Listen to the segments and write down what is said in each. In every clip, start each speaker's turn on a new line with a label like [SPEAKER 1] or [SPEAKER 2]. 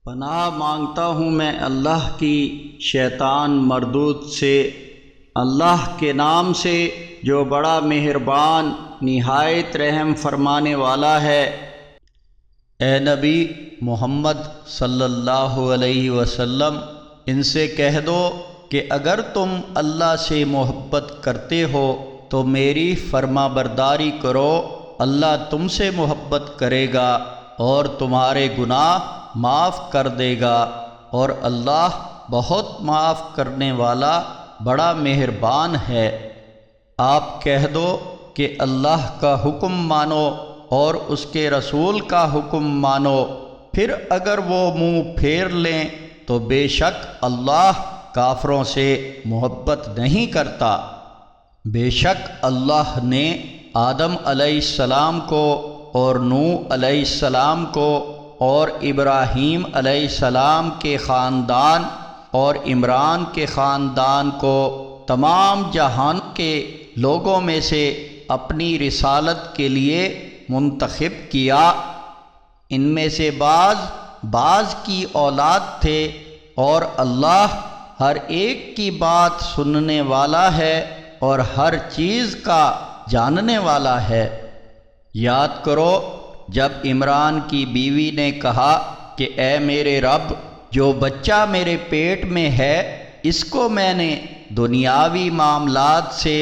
[SPEAKER 1] پناہ مانگتا ہوں میں اللہ کی شیطان مردود سے، اللہ کے نام سے جو بڑا مہربان نہایت رحم فرمانے والا ہے۔ اے نبی محمد صلی اللہ علیہ وسلم، ان سے کہہ دو کہ اگر تم اللہ سے محبت کرتے ہو تو میری فرما برداری کرو، اللہ تم سے محبت کرے گا اور تمہارے گناہ معاف کر دے گا، اور اللہ بہت معاف کرنے والا بڑا مہربان ہے۔ آپ کہہ دو کہ اللہ کا حکم مانو اور اس کے رسول کا حکم مانو، پھر اگر وہ منہ پھیر لیں تو بے شک اللہ کافروں سے محبت نہیں کرتا۔ بے شک اللہ نے آدم علیہ السلام کو اور نوح علیہ السلام کو اور ابراہیم علیہ السلام کے خاندان اور عمران کے خاندان کو تمام جہان کے لوگوں میں سے اپنی رسالت کے لیے منتخب کیا۔ ان میں سے بعض کی اولاد تھے، اور اللہ ہر ایک کی بات سننے والا ہے اور ہر چیز کا جاننے والا ہے۔ یاد کرو جب عمران کی بیوی نے کہا کہ اے میرے رب، جو بچہ میرے پیٹ میں ہے اس کو میں نے دنیاوی معاملات سے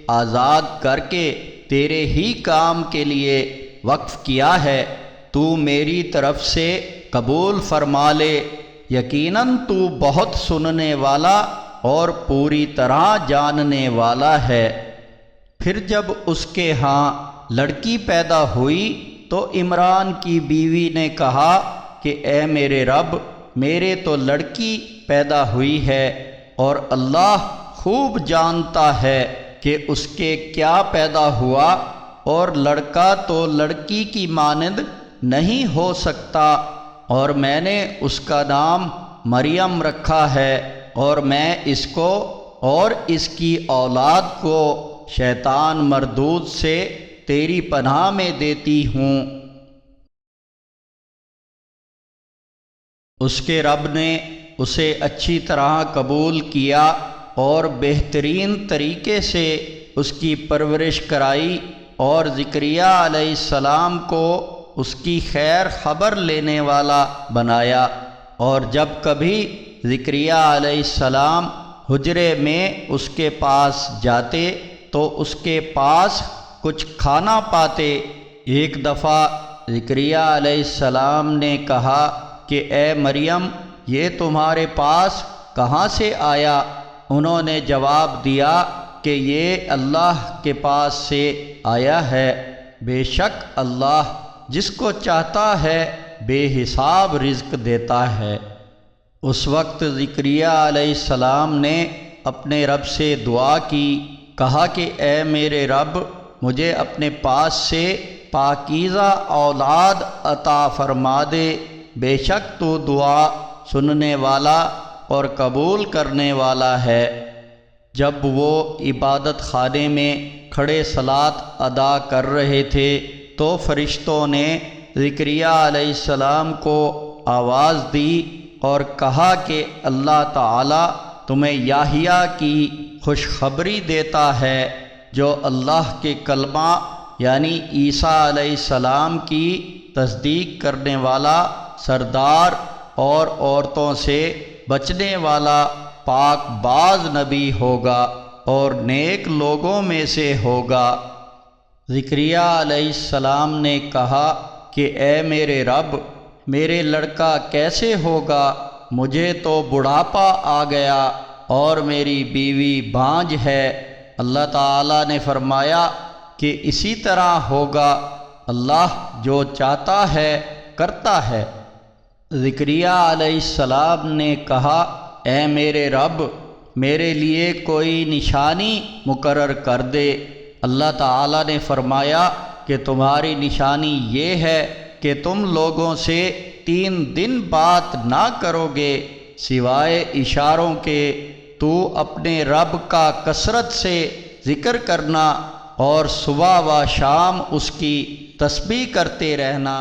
[SPEAKER 1] آزاد کر کے تیرے ہی کام کے لیے وقف کیا ہے، تو میری طرف سے قبول فرما لے، یقیناً تو بہت سننے والا اور پوری طرح جاننے والا ہے۔ پھر جب اس کے ہاں لڑکی پیدا ہوئی تو عمران کی بیوی نے کہا کہ اے میرے رب، میرے تو لڑکی پیدا ہوئی ہے، اور اللہ خوب جانتا ہے کہ اس کے کیا پیدا ہوا، اور لڑکا تو لڑکی کی مانند نہیں ہو سکتا، اور میں نے اس کا نام مریم رکھا ہے، اور میں اس کو اور اس کی اولاد کو شیطان مردود سے تیری پناہ میں دیتی ہوں۔ اس کے رب نے اسے اچھی طرح قبول کیا اور بہترین طریقے سے اس کی پرورش کرائی، اور زکریا علیہ السلام کو اس کی خیر خبر لینے والا بنایا۔ اور جب کبھی زکریا علیہ السلام حجرے میں اس کے پاس جاتے تو اس کے پاس کچھ کھانا پاتے۔ ایک دفعہ زکریا علیہ السلام نے کہا کہ اے مریم، یہ تمہارے پاس کہاں سے آیا؟ انہوں نے جواب دیا کہ یہ اللہ کے پاس سے آیا ہے، بے شک اللہ جس کو چاہتا ہے بے حساب رزق دیتا ہے۔ اس وقت زکریا علیہ السلام نے اپنے رب سے دعا کی، کہا کہ اے میرے رب، مجھے اپنے پاس سے پاکیزہ اولاد عطا فرما دے، بے شک تو دعا سننے والا اور قبول کرنے والا ہے۔ جب وہ عبادت خانے میں کھڑے صلاۃ ادا کر رہے تھے تو فرشتوں نے زکریا علیہ السلام کو آواز دی اور کہا کہ اللہ تعالی تمہیں یحییٰ کی خوشخبری دیتا ہے، جو اللہ کے کلمہ یعنی عیسیٰ علیہ السلام کی تصدیق کرنے والا، سردار اور عورتوں سے بچنے والا پاک باز نبی ہوگا اور نیک لوگوں میں سے ہوگا۔ زکریا علیہ السلام نے کہا کہ اے میرے رب، میرے لڑکا کیسے ہوگا؟ مجھے تو بڑھاپا آ گیا اور میری بیوی بانجھ ہے۔ اللہ تعالیٰ نے فرمایا کہ اسی طرح ہوگا، اللہ جو چاہتا ہے کرتا ہے۔ زکریا علیہ السلام نے کہا اے میرے رب، میرے لیے کوئی نشانی مقرر کر دے۔ اللہ تعالیٰ نے فرمایا کہ تمہاری نشانی یہ ہے کہ تم لوگوں سے 3 دن بات نہ کرو گے سوائے اشاروں کے، تو اپنے رب کا کثرت سے ذکر کرنا اور صبح و شام اس کی تسبیح کرتے رہنا۔